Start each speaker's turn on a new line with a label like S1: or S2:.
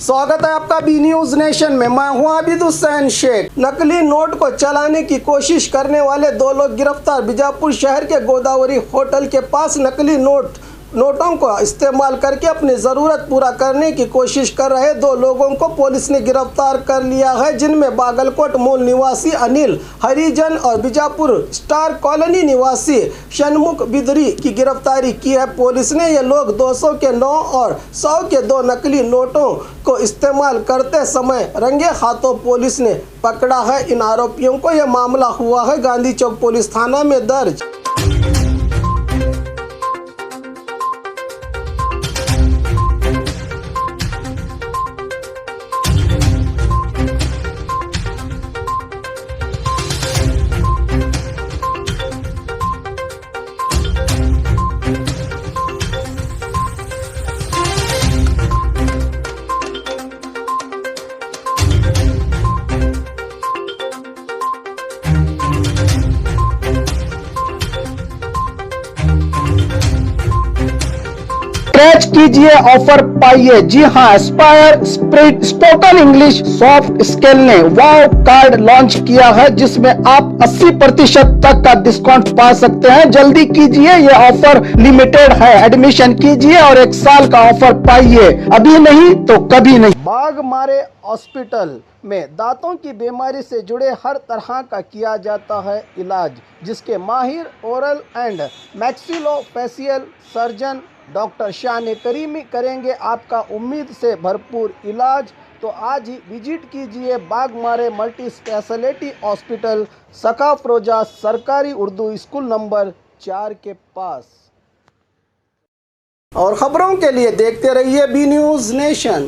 S1: स्वागत है आपका बी न्यूज नेशन में। मैं हूं आबिद हुसैन शेख। नकली नोट को चलाने की कोशिश करने वाले 2 लोग गिरफ्तार। बीजापुर शहर के गोदावरी होटल के पास नकली नोटों को इस्तेमाल करके अपनी ज़रूरत पूरा करने की कोशिश कर रहे 2 लोगों को पुलिस ने गिरफ्तार कर लिया है, जिनमें बागलकोट मूल निवासी अनिल हरिजन और बीजापुर स्टार कॉलोनी निवासी षणमुख बिदरी की गिरफ्तारी की है। पुलिस ने ये लोग 200 के 9 और 100 के 2 नकली नोटों को इस्तेमाल करते समय रंगे हाथों पुलिस ने पकड़ा है। इन आरोपियों को यह मामला हुआ है गांधी चौक पुलिस थाना में दर्ज।
S2: स्क्रैच कीजिए, ऑफर पाइए। जी हाँ, Aspire spoken English soft skill ने वाव कार्ड लॉन्च किया है, जिसमें आप 80% तक का डिस्काउंट पा सकते हैं। जल्दी कीजिए, ये ऑफर लिमिटेड है। एडमिशन कीजिए और 1 साल का ऑफर पाइए, अभी नहीं तो कभी नहीं।
S1: बाघमारे हॉस्पिटल में दांतों की बीमारी से जुड़े हर तरह का किया जाता है इलाज, जिसके माहिर oral and maxillofacial surgeon doctor शान करीमी करेंगे आपका उम्मीद से भरपूर इलाज। तो आज ही विजिट कीजिए बाघमारे मल्टी स्पेशलिटी हॉस्पिटल, सकाफरोजा सरकारी उर्दू स्कूल नंबर 4 के पास। और खबरों के लिए देखते रहिए बी न्यूज नेशन।